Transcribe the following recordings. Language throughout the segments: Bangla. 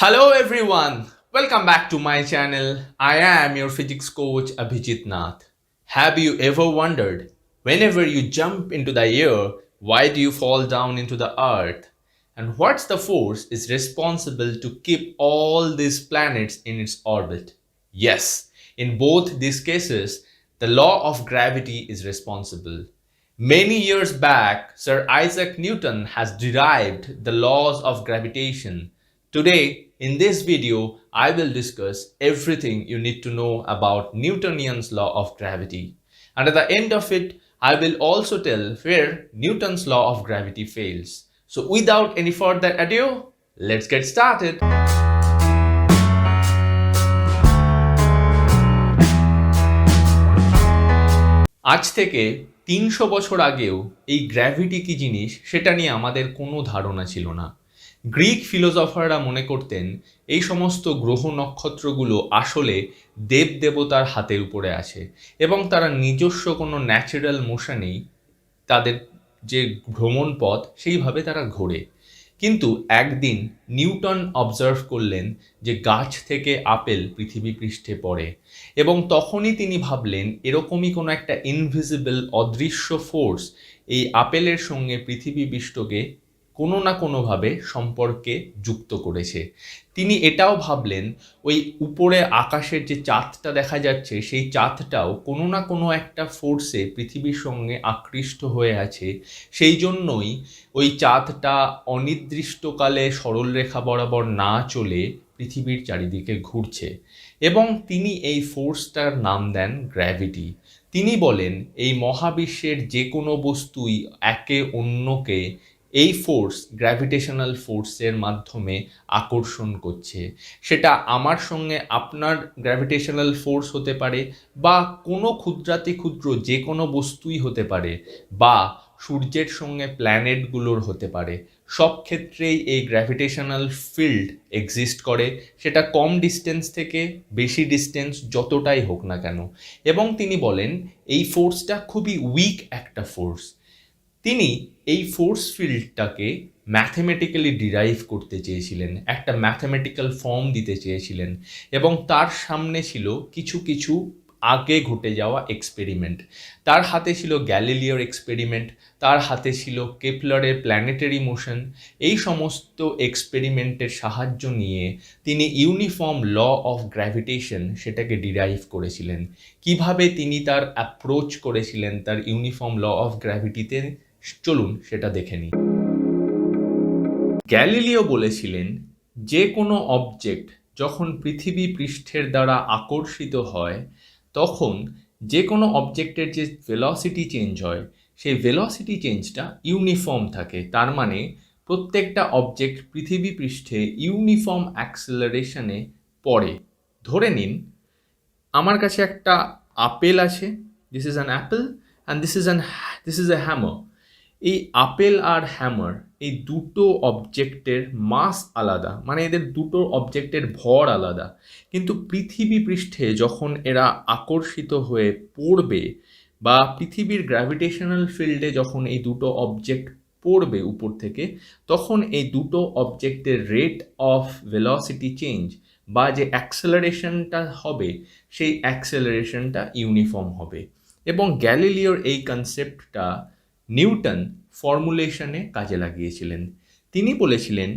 Hello everyone, welcome back to my channel. I am your physics coach Abhijit Nath. Have you ever wondered, whenever you jump into the air, why do you fall down into the earth? And what's the force is responsible to keep all these planets in its orbit? Yes, in both these cases, the law of gravity is responsible. Many years back, Sir Isaac Newton has derived the laws of gravitation. Today, in this video, I will discuss everything you need to know about Newtonian's law of gravity. And at the end of it, I will also tell where Newton's law of gravity fails. So without any further ado, let's get started. আজ থেকে ৩০০ বছর আগেও এই গ্র্যাভিটি কি জিনিস সেটা নিয়ে আমাদের কোনো ধারণা ছিল না। গ্রিক ফিলোসফাররা মনে করতেন এই সমস্ত গ্রহ নক্ষত্রগুলো আসলে দেবদেবতার হাতের উপরে আছে এবং তারা নিজস্ব কোনো ন্যাচারাল মোশনেই তাদের যে ভ্রমণ পথ সেইভাবে তারা ঘোরে। কিন্তু একদিন নিউটন অবজার্ভ করলেন যে গাছ থেকে আপেল পৃথিবী পৃষ্ঠে পড়ে এবং তখনই তিনি ভাবলেন এরকমই কোনো একটা ইনভিজিবল অদৃশ্য ফোর্স এই আপেলের সঙ্গে পৃথিবী পৃষ্ঠকে কোনো না কোনোভাবে সম্পর্কে যুক্ত করেছে। তিনি এটাও ভাবলেন ওই উপরে আকাশের যে চাঁদটা দেখা যাচ্ছে সেই চাঁদটাও কোনো না কোনো একটা ফোর্সে পৃথিবীর সঙ্গে আকৃষ্ট হয়ে আছে, সেই জন্যই ওই চাঁদটা অনির্দিষ্টকালে সরলরেখা বরাবর না চলে পৃথিবীর চারিদিকে ঘুরছে এবং তিনি এই ফোর্সটার নাম দেন গ্র্যাভিটি। তিনি বলেন এই মহাবিশ্বের যে কোনো বস্তুই একে অন্যকে এই ফোর্স গ্র্যাভিটেশনাল ফোর্সের মাধ্যমে আকর্ষণ করছে। সেটা আমার সঙ্গে আপনার গ্র্যাভিটেশনাল ফোর্স হতে পারে বা কোনো ক্ষুদ্রাতি ক্ষুদ্র যে কোনো বস্তুই হতে পারে বা সূর্যের সঙ্গে প্ল্যানেটগুলোর হতে পারে। সব ক্ষেত্রেই এই গ্র্যাভিটেশনাল ফিল্ড এক্সিস্ট করে, সেটা কম ডিস্টেন্স থেকে বেশি ডিস্টেন্স যতটাই হোক না কেন। এবং তিনি বলেন এই ফোর্সটা খুবই উইক একটা ফোর্স। তিনি এই ফোর্স ফিল্ডটাকে ম্যাথমেটিক্যালি ডিরাইভ করতে চেয়েছিলেন, একটা ম্যাথমেটিক্যাল ফর্ম দিতে চেয়েছিলেন এবং তার সামনে ছিল কিছু কিছু আগে ঘটে যাওয়া এক্সপেরিমেন্ট। তার হাতে ছিল গ্যালিলিওর এক্সপেরিমেন্ট, তার হাতে ছিল কেপলারের প্ল্যানেটারি মোশন। এই সমস্ত এক্সপেরিমেন্টের সাহায্য নিয়ে তিনি ইউনিফর্ম ল অফ গ্র্যাভিটেশন সেটাকে ডিরাইভ করেছিলেন। কিভাবে তিনি তার অ্যাপ্রোচ করেছিলেন তার ইউনিফর্ম ল অফ গ্র্যাভিটিতে, চলুন সেটা দেখে নিই। গ্যালিলিও বলেছিলেন যে কোনো অবজেক্ট যখন পৃথিবী পৃষ্ঠের দ্বারা আকর্ষিত হয় তখন যে কোনো অবজেক্টের যে ভেলোসিটি চেঞ্জ হয় সেই ভেলোসিটি চেঞ্জটা ইউনিফর্ম থাকে। তার মানে প্রত্যেকটা অবজেক্ট পৃথিবী পৃষ্ঠে ইউনিফর্ম অ্যাক্সেলারেশনে পড়ে। ধরে নিন আমার কাছে একটা আপেল আছে, this is an Apple and this is a hammer. এই আপেল আর হ্যামার এই দুটো অবজেক্টের মাস আলাদা, মানে এদের দুটো অবজেক্টের ভর আলাদা, কিন্তু পৃথিবী পৃষ্ঠে যখন এরা আকর্ষিত হয়ে পড়বে বা পৃথিবীর গ্র্যাভিটেশনাল ফিল্ডে যখন এই দুটো অবজেক্ট পড়বে উপর থেকে, তখন এই দুটো অবজেক্টের রেট অফ ভেলোসিটি চেঞ্জ বা যে অ্যাক্সেলারেশনটা হবে সেই অ্যাক্সেলারেশনটা ইউনিফর্ম হবে। এবং গ্যালিলিওর এই কনসেপ্টটা নিউটন ফর্মুলেশনে কাজে লাগিয়েছিলেন। তিনি বলেছিলেন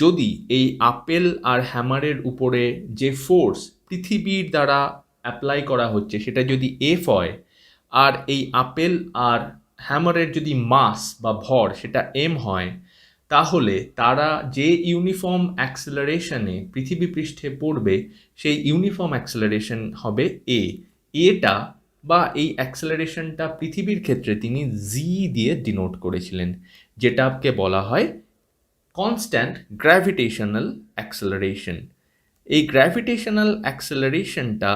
যদি এই আপেল আর হ্যামারের উপরে যে ফোর্স পৃথিবীর দ্বারা অ্যাপ্লাই করা হচ্ছে সেটা যদি এফ হয় আর এই আপেল আর হ্যামারের যদি মাস বা ভর সেটা এম হয়, তাহলে তারা যে ইউনিফর্ম অ্যাক্সেলারেশনে পৃথিবী পৃষ্ঠে পড়বে সেই ইউনিফর্ম অ্যাক্সেলারেশন হবে এ। এটা বা এই অ্যাক্সেলারেশনটা পৃথিবীর ক্ষেত্রে তিনি জি দিয়ে ডিনোট করেছিলেন, যেটাকে বলা হয় কনস্ট্যান্ট গ্র্যাভিটেশনাল অ্যাক্সেলারেশন। এই গ্র্যাভিটেশনাল অ্যাক্সেলারেশনটা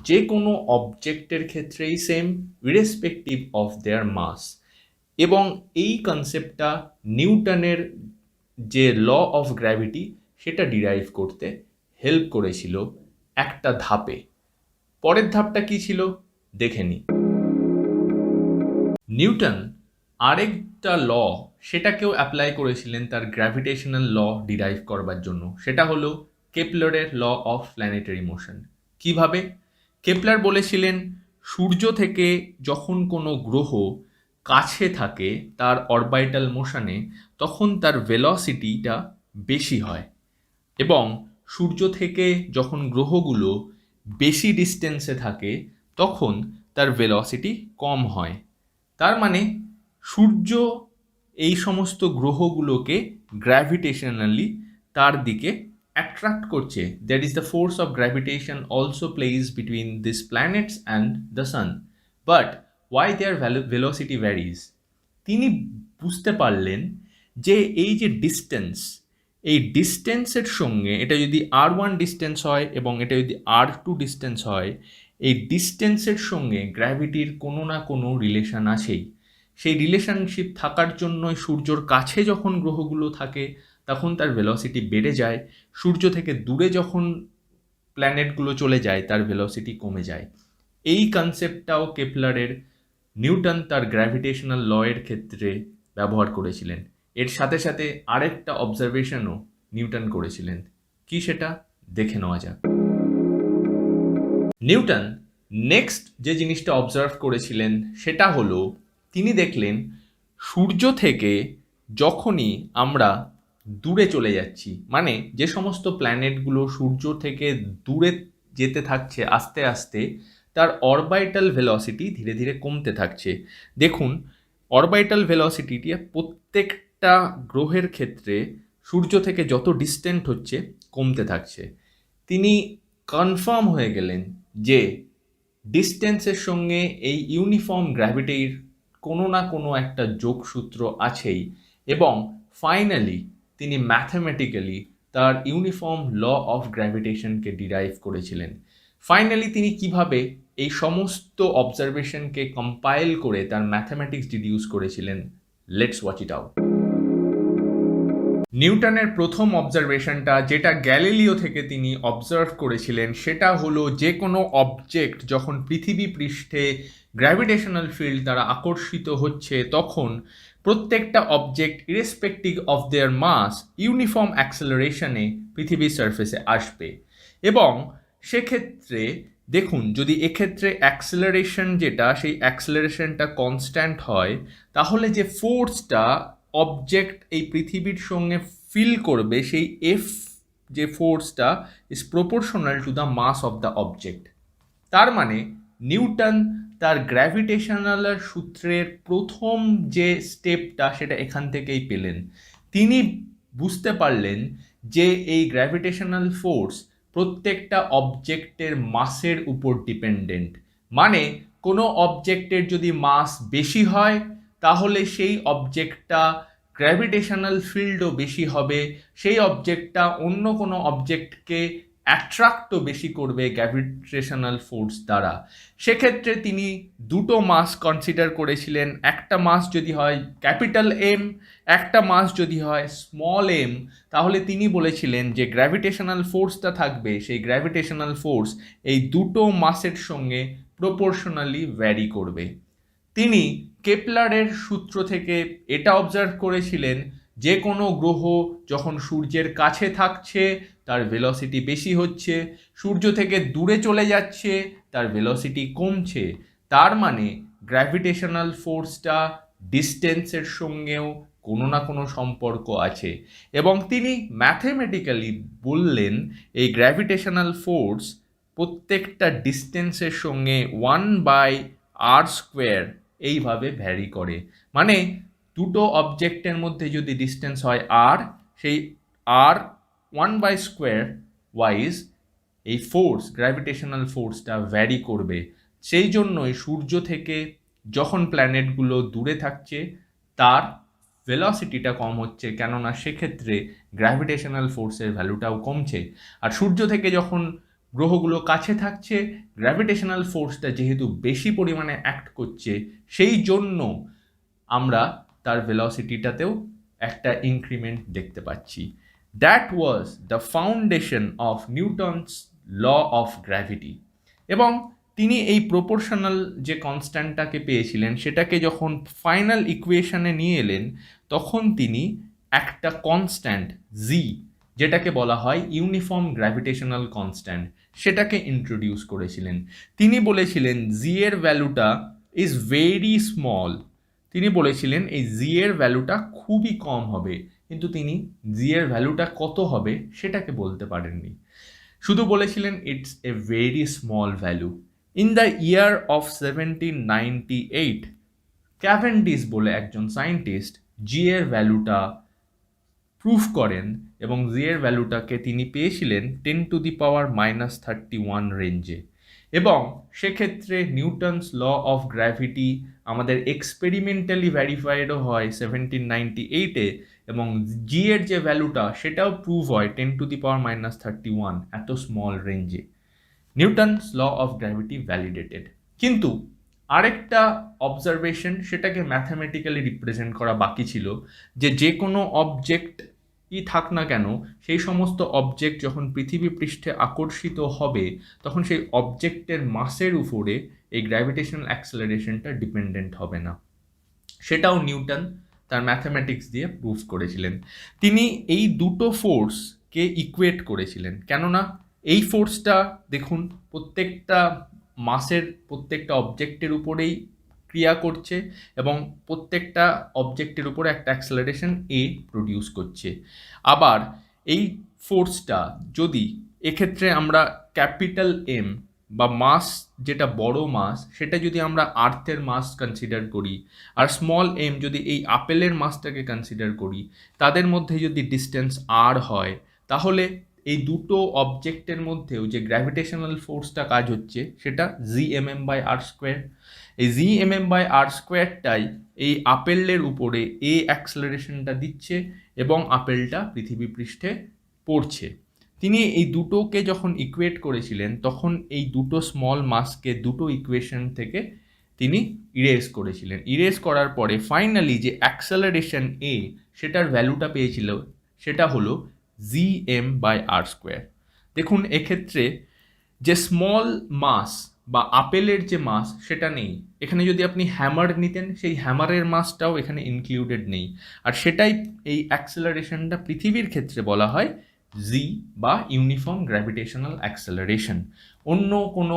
যে কোনো অবজেক্টের ক্ষেত্রেই সেম, ইরেসপেক্টিভ অফ দেয়ার মাস। এবং এই কনসেপ্টটা নিউটনের যে ল অফ গ্র্যাভিটি সেটা ডিরাইভ করতে হেল্প করেছিল একটা ধাপে। পরের ধাপটা কি ছিল দেখে নিই। নিউটন আরেকটা সেটাকেও অ্যাপ্লাই করেছিলেন তার গ্র্যাভিটেশনাল ল ডিরাইভ করবার জন্য, সেটা হলো কেপলারের ল অফ প্ল্যানেটারি মোশন। কিভাবে? কেপলার বলেছিলেন সূর্য থেকে যখন কোনো গ্রহ কাছে থাকে তার অরবিটাল মোশনে, তখন তার ভেলোসিটিটা বেশি হয়, এবং সূর্য থেকে যখন গ্রহগুলো বেশি ডিস্টেন্সে থাকে তখন তার ভেলোসিটি কম হয়। তার মানে সূর্য এই সমস্ত গ্রহগুলোকে গ্র্যাভিটেশনালি তার দিকে অ্যাট্রাক্ট করছে। That is the force of gravitation also plays between this planets and the sun, but why their velocity varies. তিনি বুঝতে পারলেন যে এই যে ডিস্টেন্স, এই ডিস্টেন্সের সঙ্গে, এটা যদি r1 ডিস্টেন্স হয় এবং এটা যদি r2 ডিস্টেন্স হয়, এই ডিস্টেন্সের সঙ্গে গ্র্যাভিটির কোনো না কোনো রিলেশন আছেই। সেই রিলেশনশিপ থাকার জন্যই সূর্যর কাছে যখন গ্রহগুলো থাকে তখন তার ভেলোসিটি বেড়ে যায়, সূর্য থেকে দূরে যখন প্ল্যানেটগুলো চলে যায় তার ভেলোসিটি কমে যায়। এই কনসেপ্টটাও কেপলারের নিউটন তার গ্র্যাভিটেশনাল ল এর ক্ষেত্রে ব্যবহার করেছিলেন। এর সাথে সাথে আরেকটা অবজারভেশনও নিউটন করেছিলেন। কি সেটা দেখে নেওয়া যাক। নিউটন নেক্সট যে জিনিসটা অবজার্ভ করেছিলেন সেটা হলো, তিনি দেখলেন সূর্য থেকে যখনই আমরা দূরে চলে যাচ্ছি, মানে যে সমস্ত প্ল্যানেটগুলো সূর্য থেকে দূরে যেতে থাকছে আস্তে আস্তে, তার অরবিটাল ভেলোসিটি ধীরে ধীরে কমতে থাকছে। দেখুন, অরবিটাল ভেলোসিটিটি প্রত্যেকটা গ্রহের ক্ষেত্রে সূর্য থেকে যত ডিস্টেন্ট হচ্ছে কমতে থাকছে। তিনি কনফার্ম হয়ে গেলেন যে ডিস্টেন্সের সঙ্গে এই ইউনিফর্ম গ্র্যাভিটির কোনো না কোনো একটা যোগসূত্র আছেই, এবং ফাইনালি তিনি ম্যাথমেটিক্যালি তার ইউনিফর্ম ল অফ গ্র্যাভিটেশনকে ডিরাইভ করেছিলেন। ফাইনালি তিনি কিভাবে এই সমস্ত অবজারভেশনকে কম্পাইল করে তার ম্যাথমেটিক্স ডিডিউস করেছিলেন, লেটস ওয়াচ ইট আউট। নিউটনের প্রথম অবজারভেশনটা, যেটা গ্যালিলিও থেকে তিনি অবজার্ভ করেছিলেন, সেটা হলো যে কোনো অবজেক্ট যখন পৃথিবী পৃষ্ঠে গ্র্যাভিটেশনাল ফিল্ড দ্বারা আকর্ষিত হচ্ছে তখন প্রত্যেকটা object irrespective of their mass uniform অ্যাক্সেলারেশনে পৃথিবীর সারফেসে আসবে। এবং সেক্ষেত্রে দেখুন, যদি এক্ষেত্রে অ্যাক্সেলারেশন যেটা, সেই অ্যাক্সেলারেশনটা কনস্ট্যান্ট হয়, তাহলে যে ফোর্সটা অবজেক্ট এই পৃথিবীর সঙ্গে ফিল করবে, সেই এফ যে ফোর্সটা is proportional to the mass of the object. তার মানে নিউটন তার গ্র্যাভিটেশনাল সূত্রের প্রথম যে স্টেপটা সেটা এখান থেকেই পেলেন। তিনি বুঝতে পারলেন যে এই গ্র্যাভিটেশনাল ফোর্স প্রত্যেকটা অবজেক্টের মাসের উপর ডিপেন্ডেন্ট। মানে কোনো অবজেক্টের যদি মাস বেশি হয় তাহলে সেই অবজেক্টটা গ্র্যাভিটেশনাল ফিল্ডও বেশি হবে, সেই অবজেক্টটা অন্য কোনো অবজেক্টকে অ্যাট্রাক্টও বেশি করবে গ্র্যাভিটেশনাল ফোর্স দ্বারা। সেক্ষেত্রে তিনি দুটো মাস কনসিডার করেছিলেন, একটা মাস যদি হয় ক্যাপিটাল এম, একটা মাস যদি হয় স্মল এম, তাহলে তিনি বলেছিলেন যে গ্র্যাভিটেশনাল ফোর্সটা থাকবে, সেই গ্র্যাভিটেশনাল ফোর্স এই দুটো মাসের সঙ্গে প্রপোর্শনালি ভ্যারি করবে। তিনি কেপলারের সূত্র থেকে এটা অবজার্ভ করেছিলেন, যে কোনো গ্রহ যখন সূর্যের কাছে থাকছে তার ভেলোসিটি বেশি হচ্ছে, সূর্য থেকে দূরে চলে যাচ্ছে তার ভেলোসিটি কমছে। তার মানে গ্র্যাভিটেশনাল ফোর্সটা ডিস্টেন্সের সঙ্গেও কোনো না কোনো সম্পর্ক আছে। এবং তিনি ম্যাথমেটিক্যালি বললেন এই গ্র্যাভিটেশনাল ফোর্স প্রত্যেকটা ডিস্টেন্সের সঙ্গে 1/r² এইভাবে ভ্যারি করে। মানে দুটো অবজেক্টের মধ্যে যদি ডিস্টেন্স হয় r, সেই r 1/² ওয়াইজ এই ফোর্স, গ্র্যাভিটেশনাল ফোর্সটা ভ্যারি করবে। সেই জন্যই সূর্য থেকে যখন প্ল্যানেটগুলো দূরে থাকছে তার ভেলোসিটিটা কম হচ্ছে, কেননা সেক্ষেত্রে গ্র্যাভিটেশনাল ফোর্সের ভ্যালুটাও কমছে। আর সূর্য থেকে যখন গ্রহগুলো কাছে থাকছে, গ্র্যাভিটেশনাল ফোর্সটা যেহেতু বেশি পরিমাণে অ্যাক্ট করছে, সেই জন্য আমরা তার ভেলোসিটিটাতেও একটা ইনক্রিমেন্ট দেখতে পাচ্ছি। That was the foundation of Newton's law of gravity. এবং তিনি এই প্রপোর্শনাল যে কনস্ট্যান্টটাকে পেয়েছিলেন সেটাকে যখন ফাইনাল ইকুয়েশনে নিয়ে এলেন, তখন তিনি একটা কনস্ট্যান্ট জি, যেটাকে বলা হয় ইউনিফর্ম গ্র্যাভিটেশনাল কনস্ট্যান্ট, সেটাকে ইন্ট্রোডিউস করেছিলেন। তিনি বলেছিলেন জি এর ভ্যালুটা ইজ ভেরি স্মল। তিনি বলেছিলেন এই জি এর ভ্যালুটা খুবই কম হবে, কিন্তু তিনি জি এর ভ্যালুটা কত হবে সেটাকে বলতে পারেননি, শুধু বলেছিলেন it's a very small value. In the year of 1798 Cavendish বলে একজন সায়েন্টিস্ট জি এর ভ্যালুটা প্রুফ করেন এবং জি এর ভ্যালুটাকে তিনি পেয়েছিলেন 10⁻³ রেঞ্জে। এবং সেক্ষেত্রে নিউটনস ল অফ গ্র্যাভিটি আমাদের এক্সপেরিমেন্টালি ভ্যারিফাইডও হয় 1798-এ, এবং জি এর যে ভ্যালুটা সেটাও প্রুভ হয় 10⁻³ এত স্মল রেঞ্জে। Newton's law of gravity validated. কিন্তু আরেকটা অবজারভেশন, সেটাকে ম্যাথামেটিক্যালি রিপ্রেজেন্ট করা বাকি ছিল, যে কোনো অবজেক্টই থাক না কেন, সেই সমস্ত অবজেক্ট যখন পৃথিবী পৃষ্ঠে আকর্ষিত হবে তখন সেই অবজেক্টের মাসের উপরে এই গ্র্যাভিটেশনাল অ্যাক্সেলারেশনটা ডিপেন্ডেন্ট হবে না। সেটাও নিউটন তার ম্যাথামেটিক্স দিয়ে প্রুভ করেছিলেন। তিনি এই দুটো ফোর্সকে ইকুয়েট করেছিলেন, কেননা এই ফোর্সটা দেখুন প্রত্যেকটা মাসের প্রত্যেকটা অবজেক্টের উপরেই ক্রিয়া করছে এবং প্রত্যেকটা অবজেক্টের উপরে একটা অ্যাক্সেলারেশন এ প্রডিউস করছে। আবার এই ফোর্সটা যদি এক্ষেত্রে আমরা ক্যাপিটাল এম বা মাস, যেটা বড় মাস, সেটা যদি আমরা আর্থের মাস কনসিডার করি, আর স্মল এম যদি এই আপেলের মাসটাকে কনসিডার করি, তাদের মধ্যে যদি ডিস্টেন্স আর হয়, তাহলে এই দুটো অবজেক্টের মধ্যেও যে গ্র্যাভিটেশনাল ফোর্সটা কাজ হচ্ছে সেটা Gmm/r²। এই Gmm/r²টাই এই আপেলের উপরে এ অ্যাক্সেলারেশনটা দিচ্ছে এবং আপেলটা পৃথিবী পৃষ্ঠে পড়ছে। তিনি এই দুটোকে যখন ইকুয়েট করেছিলেন তখন এই দুটো স্মল মাসকে দুটো ইকুয়েশন থেকে তিনি ইরেজ করেছিলেন। ইরেজ করার পরে ফাইনালি যে অ্যাক্সেলারেশন এ সেটার ভ্যালুটা পেয়েছিল সেটা হলো Gm/r²। দেখুন এক্ষেত্রে যে স্মল মাস বা আপেলের যে মাস সেটা নেই, এখানে যদি আপনি হ্যামার নিতেন সেই হ্যামারের মাসটাও এখানে ইনক্লুডেড নেই, আর সেটাই এই অ্যাক্সেলারেশনটা পৃথিবীর ক্ষেত্রে বলা হয় জি বা ইউনিফর্ম গ্র্যাভিটেশনাল অ্যাক্সেলারেশন। অন্য কোনো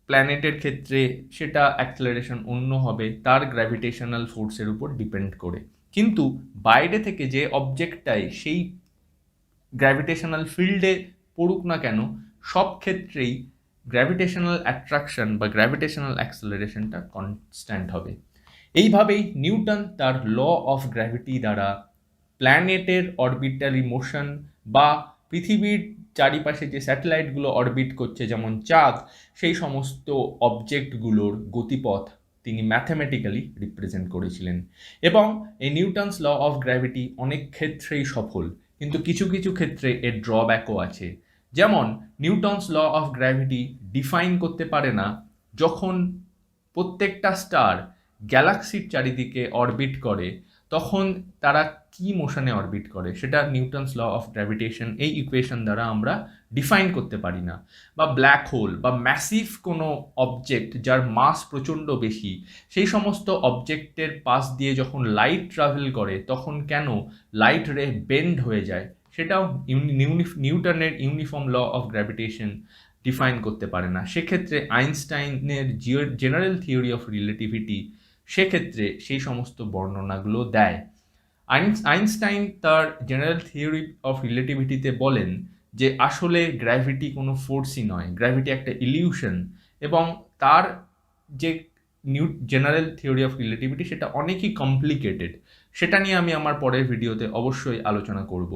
প্ল্যানেটের ক্ষেত্রে সেটা অ্যাক্সেলারেশন অন্য হবে, তার গ্র্যাভিটেশনাল ফোর্সের উপর ডিপেন্ড করে। কিন্তু বাইরে থেকে যে অবজেক্টটাই সেই গ্র্যাভিটেশনাল ফিল্ডে পড়ুক না কেন, সব ক্ষেত্রেই গ্র্যাভিটেশনাল অ্যাট্রাকশন বা গ্র্যাভিটেশনাল অ্যাক্সেলারেশনটা কনস্ট্যান্ট হবে। এইভাবেই নিউটন তার ল অফ গ্র্যাভিটি দ্বারা প্ল্যানেটের অরবিটারি মোশন বা পৃথিবীর চারিপাশে যে স্যাটেলাইটগুলো অরবিট করছে যেমন চাঁদ, সেই সমস্ত অবজেক্টগুলোর গতিপথ তিনি ম্যাথামেটিক্যালি রিপ্রেজেন্ট করেছিলেন। এবং এই নিউটনস ল অফ গ্র্যাভিটি অনেক ক্ষেত্রেই সফল, কিন্তু কিছু কিছু ক্ষেত্রে এর ড্রব্যাকও আছে। যেমন Newton's law of gravity define করতে পারে না যখন প্রত্যেকটা স্টার গ্যালাক্সির চারিদিকে অরবিট করে তখন তারা কি মোশনে অরবিট করে, সেটা নিউটনস ল অফ গ্র্যাভিটেশন এই ইকুয়েশন দ্বারা আমরা ডিফাইন করতে পারি না। বা ব্ল্যাক হোল বা ম্যাসিভ কোনো অবজেক্ট যার মাস প্রচণ্ড বেশি, সেই সমস্ত অবজেক্টের পাশ দিয়ে যখন লাইট ট্রাভেল করে তখন কেন লাইট রে বেন্ড হয়ে যায়, সেটাও নিউটনের uniform law of gravitation define করতে পারে না। সেক্ষেত্রে আইনস্টাইনের জেনারেল থিওরি অফ রিলেটিভিটি সেক্ষেত্রে সেই সমস্ত বর্ণনাগুলো দেয়। আইনস্টাইন তার জেনারেল থিওরি অফ রিলেটিভিটিতে বলেন যে আসলে গ্র্যাভিটি কোনো ফোর্সই নয়, গ্র্যাভিটি একটা ইলিউশন, এবং তার যে জেনারেল থিওরি অফ রিলেটিভিটি সেটা অনেকই কমপ্লিকেটেড, সেটা নিয়ে আমি আমার পরের ভিডিওতে অবশ্যই আলোচনা করব।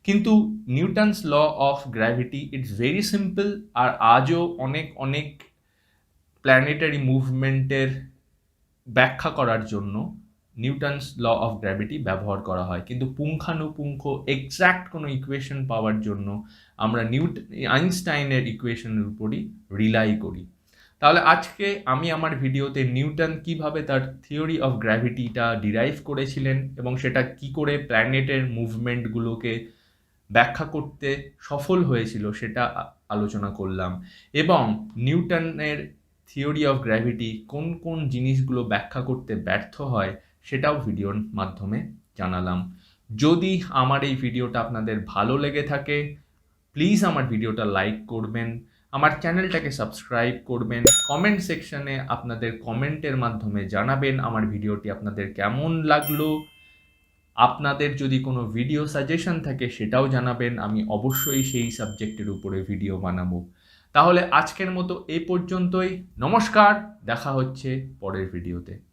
কিন্তু Newton's law of gravity it's very simple, আর আজও অনেক অনেক প্ল্যানেটারি মুভমেন্টের ব্যাখ্যা করার জন্য নিউটনস ল অফ গ্র্যাভিটি ব্যবহার করা হয়, কিন্তু পুঙ্খানুপুঙ্খ এক্স্যাক্ট কোনো ইকুয়েশন পাওয়ার জন্য আমরা আইনস্টাইনের ইকুয়েশনের উপরই রিলাই করি। তাহলে আজকে আমি আমার ভিডিওতে নিউটন কিভাবে তার থিওরি অফ গ্র্যাভিটিটা ডিরাইভ করেছিলেন এবং সেটা কি করে প্ল্যানেটের মুভমেন্টগুলোকে ব্যাখ্যা করতে সফল হয়েছিল সেটা আলোচনা করলাম, এবং নিউটনের থিওরি অফ গ্র্যাভিটি কোন কোন জিনিসগুলো ব্যাখ্যা করতে ব্যর্থ হয় সেটাও ভিডিওর মাধ্যমে জানালাম। যদি আমার এই ভিডিওটা আপনাদের ভালো লেগে থাকে প্লিজ আমার ভিডিওটা লাইক করবেন, আমার চ্যানেলটাকে সাবস্ক্রাইব করবেন, কমেন্ট সেকশনে আপনাদের কমেন্টের মাধ্যমে জানাবেন আমার ভিডিওটি আপনাদের কেমন লাগলো। আপনাদের যদি কোনো ভিডিও সাজেশন থাকে সেটাও জানাবেন, আমি অবশ্যই সেই সাবজেক্টের উপরে ভিডিও বানাবো। তাহলে আজকের মতো এই পর্যন্তই। নমস্কার, দেখা হচ্ছে পরের ভিডিওতে।